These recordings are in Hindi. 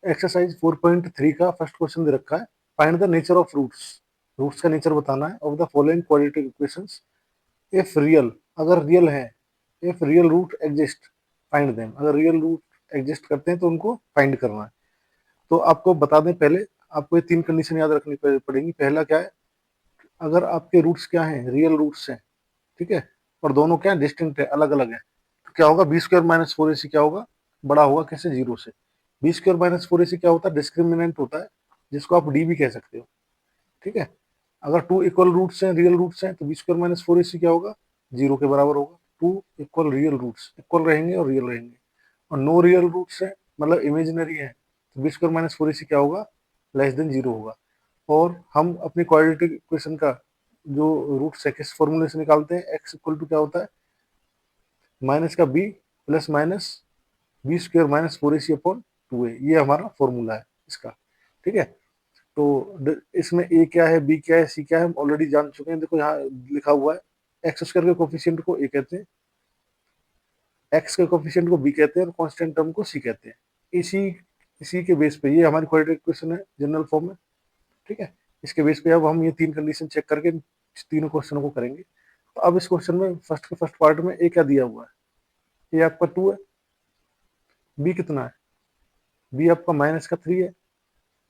एक्सरसाइज 4.3 का फर्स्ट क्वेश्चन दे रखा है, find the nature of roots. Roots का नेचर बताना है of the following quadratic equations if real, अगर रियल है, if real root exist find them, अगर रियल रूट एग्जिस्ट करते हैं तो उनको फाइंड करना है। तो आपको बता दें पहले, आपको ये 3 कंडीशन याद रखनी पड़ेगी। पहला क्या है, अगर आपके रूट्स क्या हैं, रियल रूट्स हैं, ठीक है, और दोनों क्या है, डिस्टिंक्ट है, अलग अलग है, तो क्या होगा, B square minus four A C क्या होगा, बड़ा होगा कैसे, जीरो से। B square minus four A C क्या होता है, डिस्क्रिमिनेंट होता है, जिसको आप डी भी कह सकते हो, ठीक है। अगर टू इक्वल रूट्स हैं, रियल रूट्स हैं, तो B square minus four A C क्या होगा, जीरो के बराबर होगा। Two equal real roots, equal रहेंगे और रियल रहेंगे, और नो रियल रूट्स है मतलब इमेजिनरी है, तो B square minus four A C क्या होगा, लेस देन जीरो होगा। और हम अपनी क्वाड्रेटिक इक्वेशन का जो रूट्स है किस फॉर्मूले से निकालते हैं, एक्स इक्वल टू क्या होता है, माइनस का B plus minus B square minus four A C upon two A, ये हमारा फॉर्मूला है इसका, ठीक है। तो इसमें ए क्या है, बी क्या है, सी क्या है, हम ऑलरेडी जान चुके हैं। देखो यहाँ लिखा हुआ है, एक्स स्क्वायर के कोफिशिएंट को ए कहते हैं, एक्स के कोफिशिएंट को बी कहते हैं, और कांस्टेंट टर्म को सी कहते हैं। इसी इसी के बेस पे ये हमारी क्वाड्रेटिक इक्वेशन है जनरल फॉर्म में, ठीक है। इसके बेस पे अब हम ये 3 कंडीशन चेक करके तीनों क्वेश्चनों को करेंगे। तो अब इस क्वेश्चन में फर्स्ट के फर्स्ट पार्ट में ए क्या दिया हुआ है, ए आपका 2 है, बी कितना है, बी आपका माइनस का 3 है,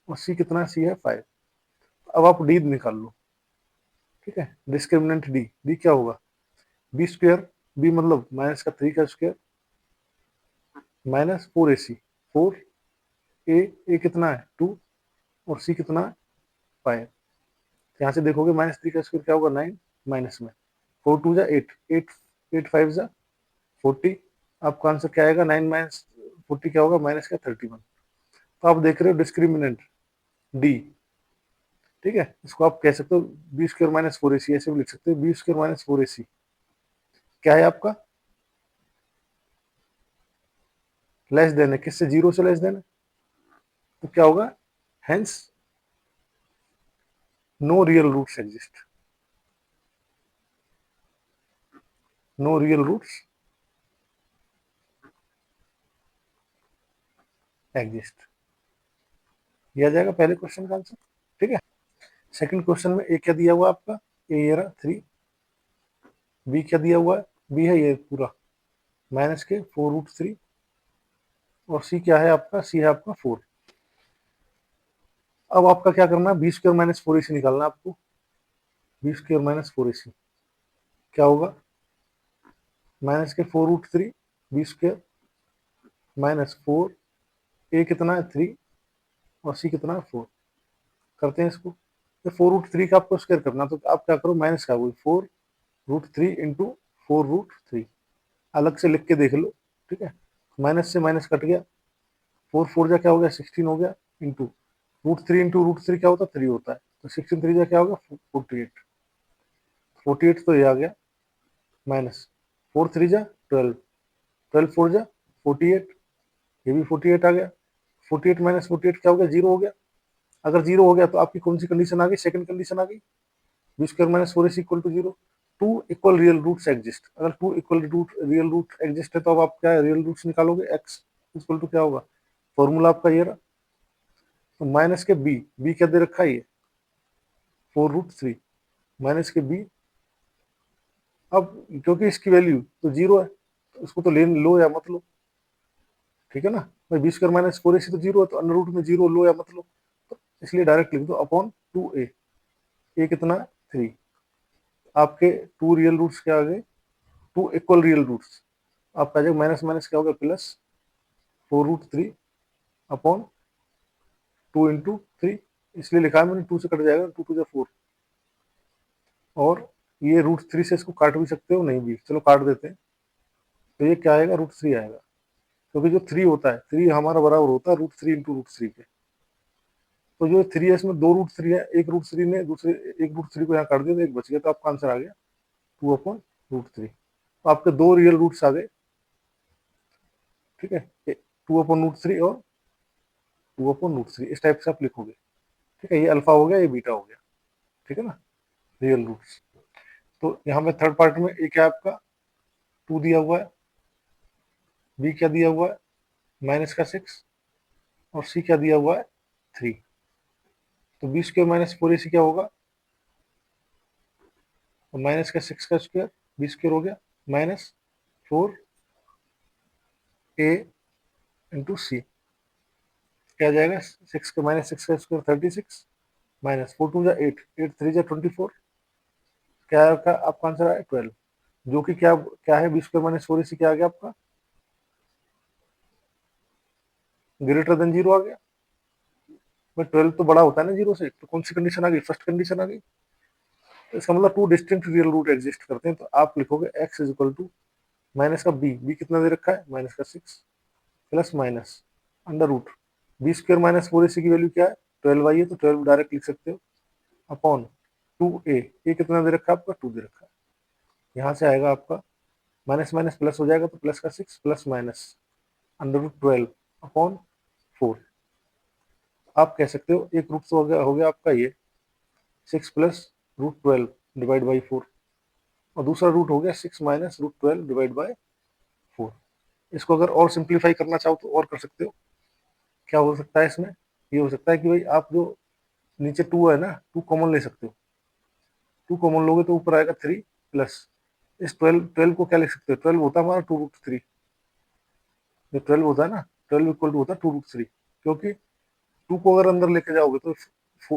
और सी कितना है, सी है 5। अब आप डी निकाल लो, ठीक है, डिस्क्रिमिनेंट डी, डी क्या होगा, बी स्क्वायर, बी मतलब माइनस का 3 का square minus four A C, four ए, ए कितना है 2, और सी कितना है 5। यहाँ से देखोगे माइनस 3 का स्क्वायर क्या होगा 9, माइनस में 4 2 जा 8, 8 8 5 जा 40, आपका आंसर क्या आएगा, 9 माइनस 40 क्या होगा, माइनस का 31। तो आप देख रहे हो डिस्क्रिमिनेंट डी, ठीक है, इसको आप कह सकते हो B square minus four A सी, ऐसे भी लिख सकते हो B square minus four A C क्या है आपका, लेस देन है, किससे, जीरो से लेस देन है, तो क्या होगा, hence no real roots exist, no real roots exist, ये आ जाएगा पहले क्वेश्चन का आंसर, ठीक है। सेकंड क्वेश्चन में ए क्या दिया हुआ आपका, ए ये रहा 3, बी क्या दिया हुआ है, बी है ये पूरा माइनस के 4√3, और सी क्या है आपका, सी है आपका 4। अब आपका क्या करना है, B square minus four A सी निकालना है आपको, B square minus four A C क्या होगा, माइनस के 4√3 बी स्क्वायर माइनस 4, ए कितना है 3, और सी कितना है 4। करते हैं इसको, तो 4√3 का आपको स्क्वायर करना, तो आप क्या करो, माइनस का वही 4√3 इंटू 4√3, अलग से लिख के देख लो, ठीक है। माइनस से माइनस कट गया, 4 4 जा क्या हो गया 16 हो गया, इंटू √3 इंटू √3 क्या होता है 3 होता है, तो 16 3 जा क्या होगा 48, 48 तो ये आ गया, माइनस 4 3 जा 12, 12 4 जा 48, ये भी 48 आ गया, 48 माइनस 48 क्या हो गया, जीरो हो गया। अगर जीरो हो गया तो आपकी कौन सी कंडीशन आ गई, सेकंड कंडीशन आ गई, B square minus four is equal to zero, two equal real roots exist. अगर two equal root real root exist है तो अब आप क्या है, रियल रूट्स निकालोगे, एक्स इक्वल टू क्या होगा, फॉर्मूला आपका ये रहा, तो माइनस के बी, बी क्या दे रखा है ये 4√3, माइनस के बी, अब क्योंकि इसकी वैल्यू तो जीरो है तो इसको तो ले लो या मत लो, ठीक है ना भाई, B square minus four A सी तो जीरो है, तो अंडर रूट में जीरो लो या मत लो, तो इसलिए डायरेक्ट लिख दो अपॉन 2a, ए कितना 3, आपके टू रियल रूट्स क्या आ गए, टू इक्वल रियल रूट्स, आपका जो माइनस माइनस क्या होगा प्लस 4√3 अपॉन 2 इंटू 3, इसलिए लिखा है मैंने, 2 से कट जाएगा, 2 टू 4, और ये √3 से इसको काट भी सकते हो, नहीं भी, चलो काट देते हैं, तो ये क्या आएगा, √3 आएगा, क्योंकि जो 3 होता है, 3 हमारा बराबर होता है √3 इंटू √3 के, तो जो 3 है इसमें 2√3 है, एक √3 ने दूसरे एक √3 को यहाँ काट दिया तो एक बच गया, तो आपका आंसर आ गया 2/√3। तो आपके दो रियल रूट्स आ गए, ठीक है, 2/√3 और 2/√3, इस टाइप से आप लिखोगे, ठीक है, ये अल्फा हो गया, ये बीटा हो गया, ठीक है ना, रियल रूट्स। तो यहाँ पे थर्ड पार्ट में ए क्या है आपका 2 दिया हुआ है, बी क्या दिया हुआ है माइनस का 6, और सी क्या दिया हुआ है 3। तो बी स्क्वायर माइनस 4ac क्या होगा, तो माइनस का 6 का स्क्वायर बी स्क्वायर हो गया माइनस 4a इंटू सी, क्या आ जाएगा 6 का माइनस 6 का स्क्वायर 36 माइनस 4 2 जा 8, 8 3 जा 24, क्या है आपका आंसर है 12, जो कि क्या क्या है बी स्क्वायर माइनस 4ac क्या आ गया आपका, ग्रेटर देन जीरो आ गया। बट 12 तो बड़ा होता है ना जीरो से, तो कौन सी कंडीशन आ गई, फर्स्ट कंडीशन आ गई। तो इसका मतलब two distinct real root exist करते हैं, तो आप लिखोगे x is equal to minus का बी कितना दे रखा है माइनस का 6 plus minus under root B square minus 4ac की वैल्यू क्या है 12 आई है, तो 12 डायरेक्ट लिख सकते हो अपॉन 2a कितना दे रखा है आपका 2 दे रखा है, यहाँ से आएगा आपका माइनस माइनस प्लस हो जाएगा, तो प्लस का 6 plus minus under root 12 upon 4। आप कह सकते हो एक रूट तो हो गया आपका ये 6 प्लस रूट 12 डिवाइड बाई 4, और दूसरा रूट हो गया 6 माइनस रूट 12 डिवाइड बाय 4। इसको अगर और सिंप्लीफाई करना चाहो तो और कर सकते हो, क्या हो सकता है इसमें, ये हो सकता है कि भाई आप जो नीचे 2 है ना 2 कॉमन ले सकते हो, 2 कॉमन लोगे तो ऊपर आएगा 3 प्लस इस 12 12 को क्या लिख सकते हो, 12 होता है हमारा 2√3, जो 12 होता है ना 12 इक्वल टू होता है 2√3, क्योंकि 2 को अगर अंदर लेके जाओगे तो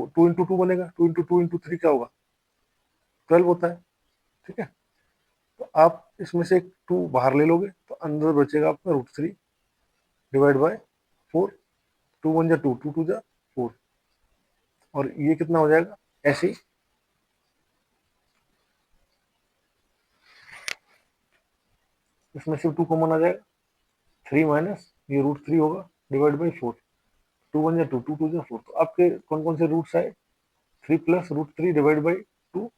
2 इंटू 2 बनेगा, 2 इंटू 2 इंटू 3 क्या होगा 12 होता है, ठीक है। तो आप इसमें से एक 2 बाहर ले लोगे तो अंदर बचेगा आपका √3 डिवाइड बाय 4, 2 1 जा 2, 2 2 जा 4, और ये कितना हो जाएगा ऐसे ही, इसमें से 2 कॉमन आ जाएगा 3 माइनस ये √3 होगा डिवाइड बाई 4, 2 1 जा 2, 2 2 जा 4, तो आपके कौन कौन से रूट्स आए 3 प्लस √3 डिवाइड बाई 2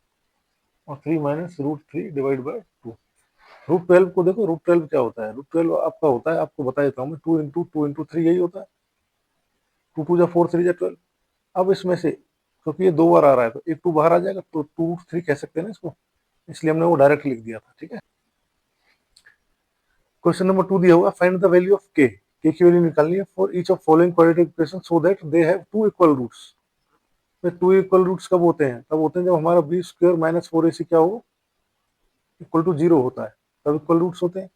और 3 माइनस √3 डिवाइड बाई 2। √12 को देखो, √12 क्या होता है, √12 आपका होता है, आपको बता देता हूँ मैं, 2 इंटू 2 इंटू 3 यही होता है, 2 2 जा 4 3 जा 12। अब इसमें से क्योंकि ये 2 बार आ रहा है तो एक 2 बाहर आ जाएगा, तो 2√3 कह सकते हैं ना इसको, इसलिए हमने वो डायरेक्ट लिख दिया था, ठीक है। क्वेश्चन नंबर 2 दिया हुआ, फाइंड द वैल्यू ऑफ के की वैल्यू निकालनी है for each of following quadratic equation so that they have two equal roots. तो 2 इक्वल रूट्स कब होते हैं, तब होते हैं जब हमारा बी स्क्वायर माइनस 4ac क्या हो इक्वल टू 0 होता है, तब इक्वल रूट्स होते हैं,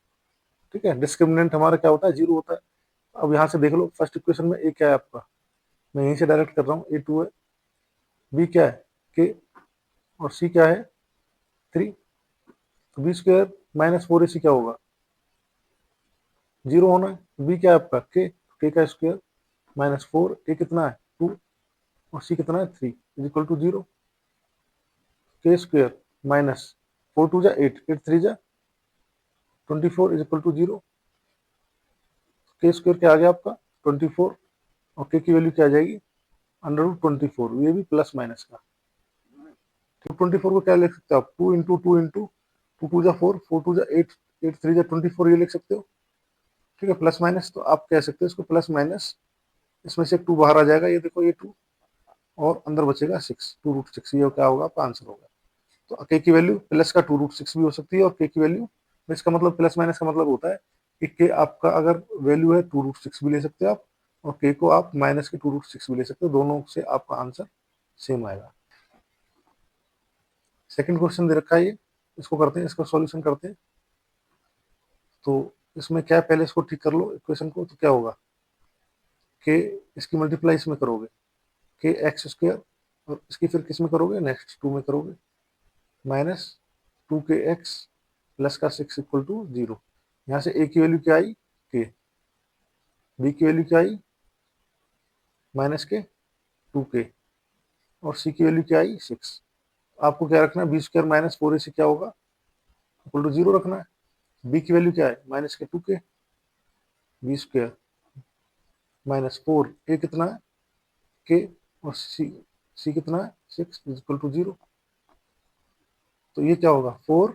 ठीक है। डिस्क्रिमिनेंट हमारा क्या होता है 0 होता है। अब यहाँ से देख लो फर्स्ट इक्वेशन में ए क्या है आपका, मैं यहीं से डायरेक्ट कर रहा हूँ, a2 है, बी क्या है के, और सी क्या है 3, तो बी स्क्वायर माइनस 4ac क्या होगा 0 होना है, बी क्या है आपका के का स्क्वायर माइनस 4, ए कितना है 2 और सी कितना है 3 इज इक्वल टू 0, के स्क्वायर माइनस 4 2 जा 8, 8 3 जा 24 इज इक्वल टू 0, के स्क्वायर क्या आ गया आपका 24, और के की वैल्यू क्या आ जाएगी अंडर रूट 24, ये भी प्लस माइनस का, तो 24 को क्या लिख सकते हो आप 2 इंटू 2 इंटू 2 2 जा 4, 4 2 जा 8, 8 3 जा 24 ये लिख सकते हो, ठीक है, प्लस माइनस, तो आप कह सकते हो इसको प्लस माइनस, इसमें से 2 बाहर आ जाएगा, ये देखो ये 2 और अंदर बचेगा 6, 2√6, ये क्या होगा आपका आंसर होगा। तो के की वैल्यू प्लस का 2√6 भी हो सकती है, और के की वैल्यू, इसका मतलब प्लस माइनस का मतलब होता है कि के आपका अगर वैल्यू है 2√6 भी ले सकते हो आप, और के को आप माइनस के 2√6 भी ले सकते हो, दोनों से आपका आंसर सेम आएगा। सेकंड क्वेश्चन दे रखा है ये, इसको करते हैं, इसका सॉल्यूशन करते हैं। तो इसमें क्या है, पहले इसको ठीक कर लो इक्वेशन को, तो क्या होगा के, इसकी मल्टीप्लाई इसमें करोगे के एक्स स्क्वायर, और इसकी फिर किस में करोगे नेक्स्ट 2 में करोगे, माइनस 2 के एक्स प्लस का 6 इक्वल टू 0। यहाँ से ए की वैल्यू क्या आई के, बी की वैल्यू क्या आई माइनस के 2 के, और सी की वैल्यू क्या आई 6। आपको क्या रखना है बी स्क्वायर माइनस 4ac क्या होगा इक्वल टू 0 रखना है। बी की वैल्यू क्या है माइनस के 2 के, बी स्क्वायर माइनस 4 ए कितना है के, और सी कितना है 6 इक्वल टू 0। तो ये क्या होगा 4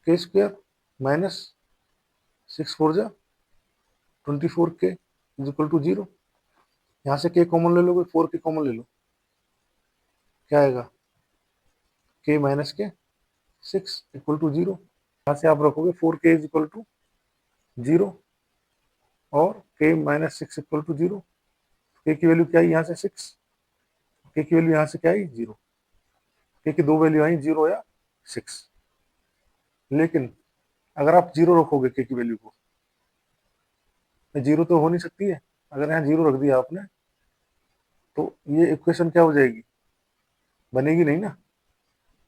के स्क्वायर माइनस 6 4 जा 24 के इक्वल टू 0। यहाँ से के कॉमन ले लोगे, 4 के कॉमन ले लो, क्या आएगा के माइनस के 6 इक्वल टू 0। यहाँ से आप रखोगे 4 के इज इक्वल टू 0, और k minus 6 equal to 0। k की वैल्यू क्या है यहाँ से 6, k की वैल्यू यहाँ से क्या है 0, k की दो वैल्यू आई 0 या 6। लेकिन अगर आप 0 रखोगे k की वैल्यू को, 0 तो हो नहीं सकती है। अगर यहाँ 0 रख दिया आपने तो ये इक्वेशन क्या हो जाएगी, बनेगी नहीं ना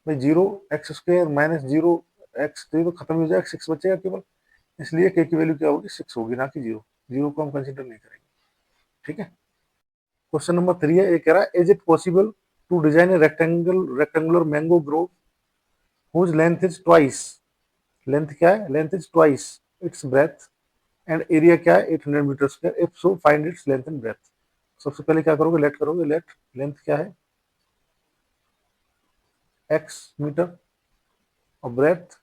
भाई। 0 x² माइनस 0 x, तो ये तो खत्म हो जाएगा, 6 बचेगा केवल। इसलिए k की वैल्यू क्या होगी 6 होगी, ना कि 0। 0 को हम कंसिडर नहीं करेंगे, ठीक है। क्वेश्चन नंबर 3 है, ये कह रहा है is it possible to design a rectangular mango grove whose length is twice, length क्या है, length is twice its breadth and area क्या है 800 metre square, if so find its length and breadth. सबसे पहले क्या करोगे, लेट करोगे, लेट लेंथ क्या है x मीटर और ब्रेथ,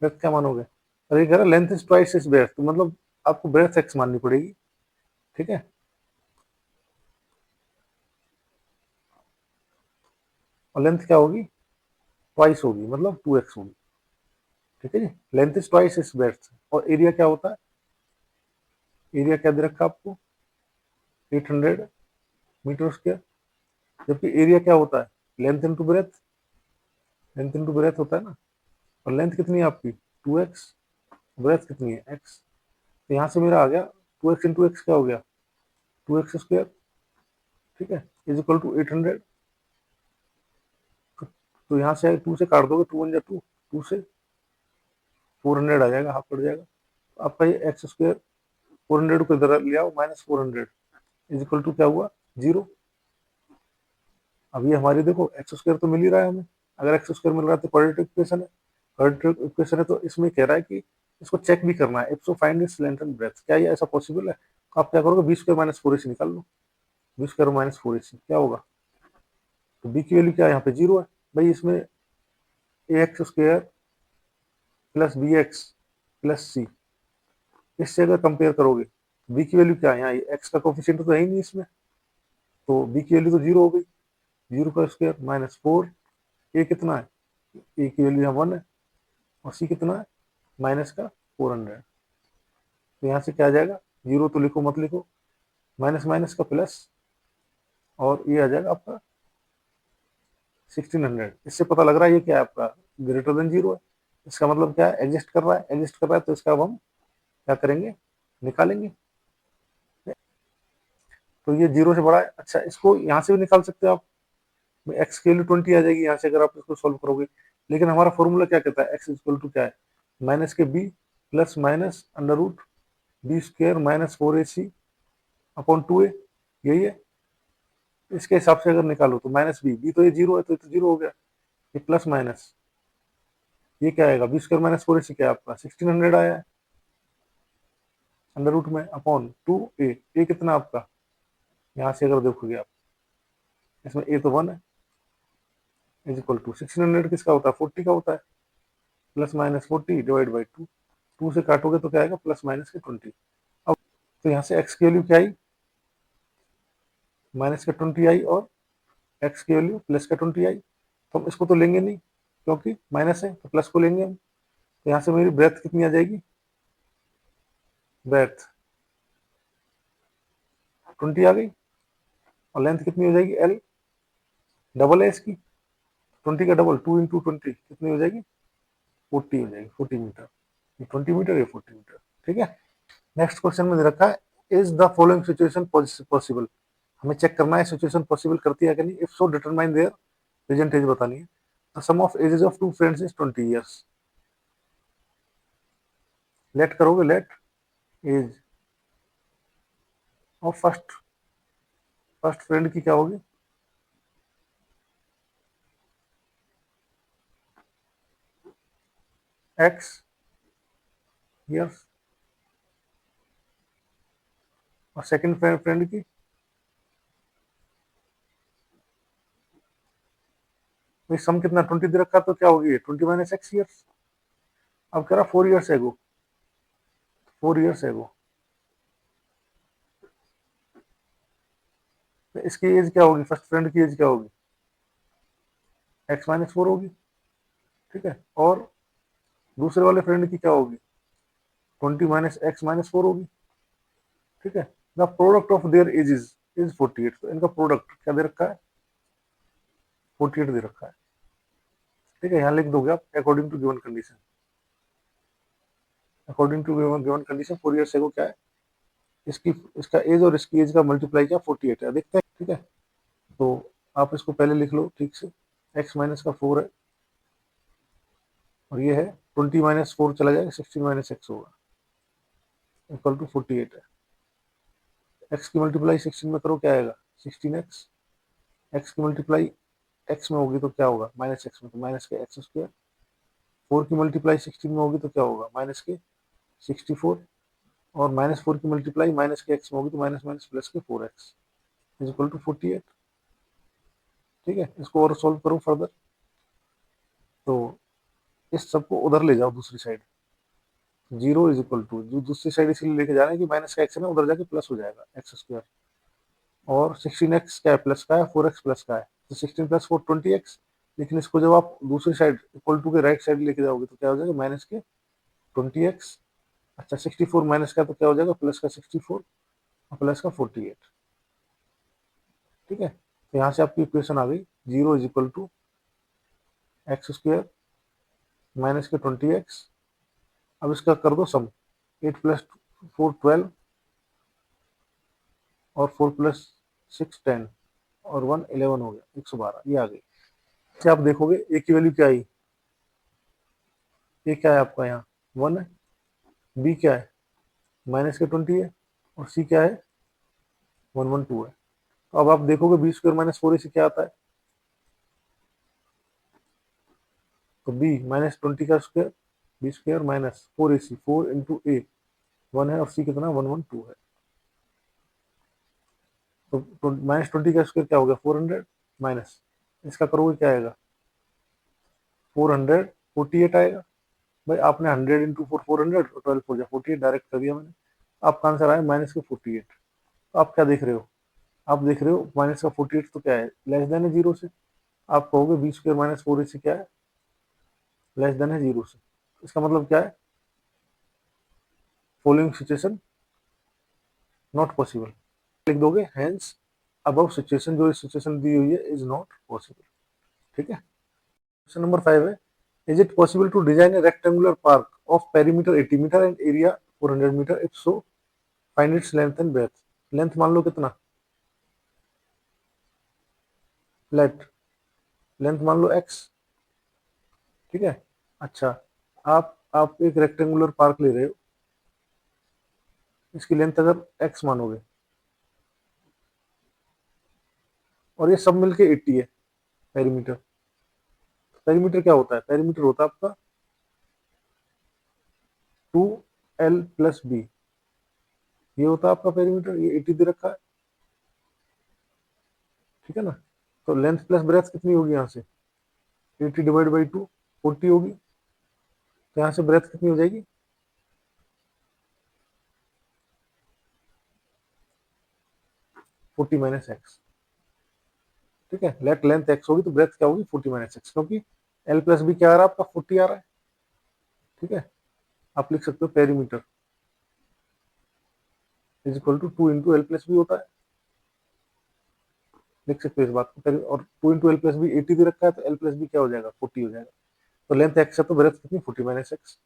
ब्रेथ क्या मानोगे, अरे ये कह रहा length is twice is breadth, तो मतलब आपको ब्रेथ x माननी पड़ेगी, ठीक है। और लेंथ क्या होगी ट्वाइस होगी, मतलब 2x होगी, ठीक है जी। Length is twice is breadth. और एरिया क्या होता है, एरिया क्या दे रखा है आपको 800 मीटर स्क्वायर, जबकि एरिया क्या होता है length into breath, length into breath होता है ना। और लेंथ कितनी है आपकी 2x, ब्रेथ कितनी है x, तो यहाँ से मेरा आ गया 2x इंटू एक्स क्या हो गया 2x स्क्वायर, ठीक है, इज इक्वल टू 800। तो यहाँ से 2 से काट दोगे, 2 वन जा 2, 2 से 400 आ जाएगा, हाफ कट जाएगा। तो आपका ये एक्स स्क्वायर 400 को इधर ले आओ, माइनस 400 इज इक्वल टू क्या हुआ 0। अब ये हमारी देखो एक्स स्क्वायर तो मिल ही रहा है हमें, अगर एक्स स्क्वायर मिल रहा है तो क्वाड्रेटिक इक्वेशन है, क्वाड्रेटिक इक्वेशन है, तो इसमें कह रहा है कि इसको चेक भी करना है, if so find its length and breadth, क्या ये ऐसा पॉसिबल है। तो आप क्या करोगे, बी स्क्वायर माइनस 4ac निकाल लो, बी स्क्वायर माइनस 4ac क्या होगा, तो बी की वैल्यू क्या है यहाँ पे 0 है भाई, इसमें A X square plus B X plus C, इससे अगर कंपेयर करोगे बी की वैल्यू क्या है, यहाँ एक्स का कोफिशिएंट तो है ही नहीं इसमें, तो बी की वैल्यू तो 0 हो गई, 0 का स्क्वायर माइनस 4, ए कितना है, ए की वैल्यू यहाँ 1 है, और सी कितना है माइनस का 400। तो यहाँ से क्या आ जाएगा, 0 तो लिखो मत लिखो, माइनस माइनस का प्लस, और ये आ जाएगा आपका 1600। इससे पता लग रहा है ये क्या है आपका ग्रेटर देन 0 है, इसका मतलब क्या है एग्जिस्ट कर रहा है, एग्जिस्ट कर रहा है, तो इसका अब हम क्या करेंगे निकालेंगे। तो ये 0 से बड़ा है, अच्छा इसको यहाँ से भी निकाल सकते हो आप, एक्स की वैल्यू 20 आ जाएगी यहाँ से अगर आप इसको सॉल्व करोगे। लेकिन हमारा फॉर्मूला क्या कहता है, एक्स इक्वल टू क्या है माइनस के B plus minus under root B square minus 4ac upon 2a, यही है। इसके हिसाब से अगर निकालो तो माइनस बी, बी तो ये 0 है, तो ये तो 0 हो गया, ये प्लस माइनस ये क्या आएगा बी स्क्वायर माइनस 4ac क्या है आपका 1600 आया है अंडर रूट में अपॉन 2a, ए कितना आपका यहाँ से अगर देखोगे आप, इसमें ए तो 1 है, इज इक्वल टू 1600 किसका होता है 40 का होता है, प्लस माइनस 40 डिवाइड बाई 2, 2 से काटोगे तो क्या आएगा प्लस माइनस के 20। अब तो यहाँ से एक्स की वैल्यू क्या आई माइनस का 20 आई, और एक्स की वैल्यू प्लस का 20 आई, तो हम इसको तो लेंगे नहीं क्योंकि माइनस है, तो प्लस को लेंगे हम। तो यहाँ से मेरी ब्रेथ कितनी आ जाएगी, ब्रेथ 20 आ गई, और लेंथ कितनी हो जाएगी एल, डबल है इसकी 20 का डबल, 2 इंटू 20 कितनी हो जाएगी 40 हो जाएगी, 40 मीटर, 20 मीटर या 40 मीटर, ठीक है। नेक्स्ट क्वेश्चन में दे रखा है is the following situation possible, हमें चेक करना है सिचुएशन पॉसिबल करती है कि नहीं, if so determine their present age बतानी है। The sum of ages of two friends is 20 years, let करोगे, let age of first, first friend की क्या होगी एक्स ईयर्स, और सेकंड फ्रेंड की भाई सम कितना 20 दे रखा, तो क्या होगी 20 माइनस एक्स ईयर्स। अब कह रहा 4 ईयर्स एगो, 4 ईयर्स एगो, तो इसकी एज क्या होगी, फर्स्ट फ्रेंड की एज क्या होगी एक्स माइनस 4 होगी, ठीक है। और दूसरे वाले फ्रेंड की क्या होगी, 20 माइनस एक्स माइनस 4 होगी। ठीक है, the product of their edges is 48, तो इनका प्रोडक्ट क्या दे रखा है, 48 दे रखा है। ठीक है, यहाँ लिख दोगे आप according to given condition, according to given condition 4 years ago क्या है, इसकी इसका एज और इसकी एज का मल्टीप्लाई क्या 48 है, देखते हैं। ठीक है, तो आप इसको पहले लिख लो ठीक से, एक्स माइनस का 4 है और ये है 20 माइनस 4 चला जाएगा, 16 माइनस एक्स होगा इक्वल टू 48 है। एक्स की मल्टीप्लाई 16 में करो क्या आएगा, 16x। एक्स की मल्टीप्लाई एक्स में होगी तो क्या होगा, माइनस एक्स में, तो माइनस के एक्स स्क्वायर। 4 की मल्टीप्लाई 16 में होगी तो क्या होगा, माइनस के 64। और माइनस 4 की मल्टीप्लाई माइनस के एक्स में होगी तो माइनस माइनस प्लस के 4x इज इक्वल टू 48। ठीक है, इसको और सॉल्व करो फर्दर, तो इस सबको उधर ले जाओ दूसरी side, zero is equal to, जो दूसरी साइड इसलिए लेके जा रहे हैं कि माइनस का एक्स है ना, उधर जाके प्लस हो जाएगा एक्स स्क्वायर। और 16x क्या है, प्लस का है, 4x प्लस का है, तो 16 प्लस 4 20x। लेकिन इसको जब आप दूसरी साइड इक्वल टू के राइट साइड लेके जाओगे तो क्या हो जाएगा, माइनस के 20x। अच्छा 64 माइनस का तो क्या हो जाएगा, प्लस का 64 और प्लस का 48। ठीक है, तो यहाँ से आपकी इक्वेशन आ गई, zero is equal to X square minus के 20x। अब इसका कर दो सम, 8 प्लस 4 12 और 4 प्लस 6 10 और 1 11 हो गया, 112 ये आ गई। अच्छा आप देखोगे ए की वैल्यू क्या आई, ए क्या है आपका यहाँ 1 है, बी क्या है माइनस के 20 है और सी क्या है 112 है। तो अब आप देखोगे बी स्क्वायर माइनस 4 से क्या आता है, तो बी माइनस 20 का square, B square minus 4ac, 4 into A 1 है और सी कितना 112 है। तो माइनस 20 का स्क्वायर क्या हो गया 400, माइनस इसका करोगे क्या आएगा 448 आएगा। भाई आपने 100 इंटू 4 400 और 12 4 48 डायरेक्ट कर दिया मैंने, आपका आंसर आया माइनस के 48। तो आप क्या देख रहे हो, आप देख रहे हो माइनस का 48 तो क्या है, लेस देन है जीरो से। आप कहोगे बी स्क्वायर माइनस 4ac क्या है, लेस देन है जीरो से। इसका मतलब क्या है, फॉलोइंग सिचुएशन नॉट पॉसिबल, लिख दोगे हेंस अबव सिचुएशन, जो सिचुएशन दी हुई है इज नॉट पॉसिबल। ठीक है, क्वेश्चन नंबर 5 है, is it possible to design a rectangular park of perimeter 80 metre and area 400 metre, if so find its length and breadth. Length मान लो कितना, लेट लेंथ मान लो x। ठीक है, अच्छा आप एक रेक्टेंगुलर पार्क ले रहे हो, इसकी लेंथ अगर x मानोगे और ये सब मिलके 80 है पेरीमीटर। पेरीमीटर क्या होता है, पेरीमीटर होता है आपका 2l प्लस बी, ये होता है आपका पेरीमीटर, ये 80 दे रखा है। ठीक है ना, तो लेंथ प्लस ब्रेथ कितनी होगी यहाँ से, 80 डिवाइड बाई 2 40 होगी, तो यहाँ से ब्रेथ कितनी हो जाएगी 40 माइनस एक्स। ठीक है, लेट लेंथ एक्स होगी तो ब्रेथ क्या होगी 40 माइनस एक्स, क्योंकि एल प्लस बी क्या आ रहा है आपका 40 आ रहा है। ठीक है, आप लिख सकते हो perimeter is equal to 2 into L plus B होता है, लिख सकते हो इस बात को। और 2 इंटू एल प्लस बी 80 दे रखा है, तो एल प्लस बी क्या हो जाएगा 40 हो जाएगा। तो लेंथ एक्स है तो ब्रेथ कितनी 40 माइनस एक्स।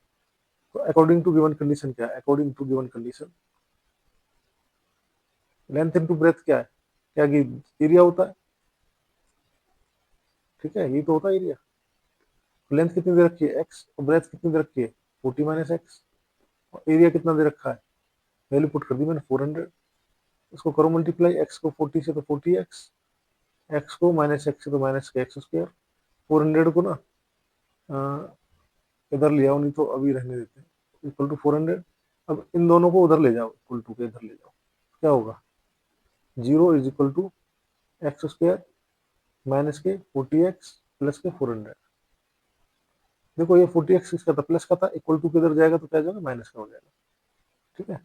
तो अकॉर्डिंग टू गिवन कंडीशन क्या है, according to given condition length into breadth क्या है, क्या एरिया होता है। ठीक है, ये तो होता है एरिया। लेंथ कितनी दे रखी है एक्स और ब्रेथ कितनी दे रखी है 40 माइनस एक्स, और एरिया कितना दे रखा है, वैल्यू पुट कर दी मैंने 400। इसको करो मल्टीप्लाई, एक्स को 40 से तो 40x, एक्स को माइनस एक्स से तो माइनस के एक्स स्क्वायर। 400 को ना इधर ले आओ, नहीं तो अभी रहने देते हैं, इक्वल टू 400। अब इन दोनों को उधर ले जाओ, इक्वल टू के इधर ले जाओ, क्या होगा zero is equal to X square minus के 40x प्लस के 400। देखो ये 40x किसका था, प्लस का था, इक्वल टू के इधर जाएगा तो क्या जाएगा माइनस का हो जाएगा। ठीक है,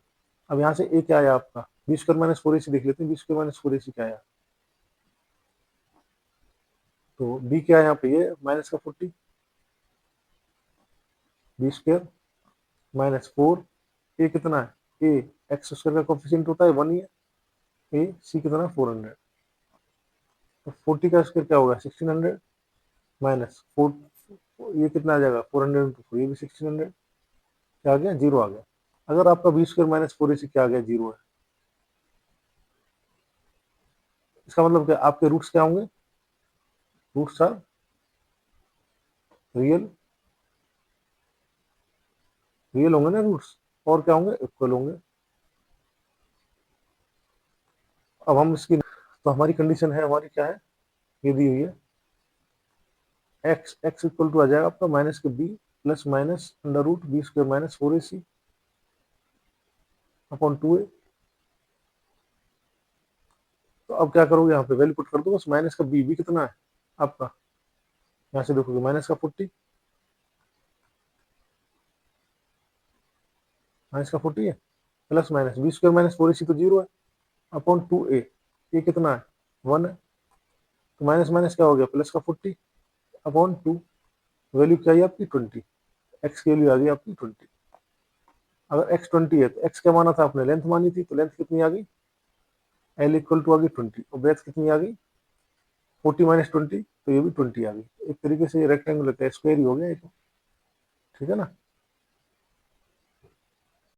अब यहाँ से ए क्या आया आपका, बी स्क्वायर माइनस 4ac देख लेते हैं, बी स्क्वायर माइनस 4ac क्या आया, तो बी क्या है यहाँ पे, ये माइनस का 40 बी स्क्वायर माइनस 4, ए कितना है, ए एक्स स्क्वायर का कोफिशिएंट होता है 1 ही है, ए सी कितना है 400, तो 40 का स्क्वायर क्या होगा 1600 माइनस 4, ये कितना आ जाएगा 400 इंटू 4, ये भी 1600, क्या आ गया 0 आ गया। अगर आपका बी स्क्वायर माइनस 4 AC क्या आ गया 0 है, इसका मतलब क्या आपके रूट्स क्या होंगे, रूट्स आर रियल, रियल होंगे ना रूट्स, और क्या होंगे इक्वल होंगे। अब हम इसकी, तो हमारी कंडीशन है, हमारी क्या है, ये दी हुई है, एक्स एक्स इक्वल टू आ जाएगा आपका माइनस के B plus minus under root B square minus 4AC upon 2a। तो अब क्या करोगे, यहाँ पे वैल्यू पुट कर दो बस, माइनस का बी कितना है आपका, यहाँ से देखोगे माइनस का 40, माइनस का 40 है, plus minus B square minus 4AC तो 0 है, अपॉन 2a, ये कितना है 1 है, तो माइनस माइनस क्या हो गया प्लस का 40 अपॉन 2, वैल्यू क्या है आपकी 20, एक्स की वैल्यू आ गई आपकी 20। अगर एक्स 20 है तो एक्स क्या माना था आपने, लेंथ मानी थी, तो लेंथ कितनी आ गई, एल इक्वल टू आ गई 20, और ब्रेथ कितनी आ गई 40 माइनस 20, तो ये भी 20 आ गई। एक तरीके से ये रेक्टेंगल का स्क्वायर ही हो गया, ठीक है ना।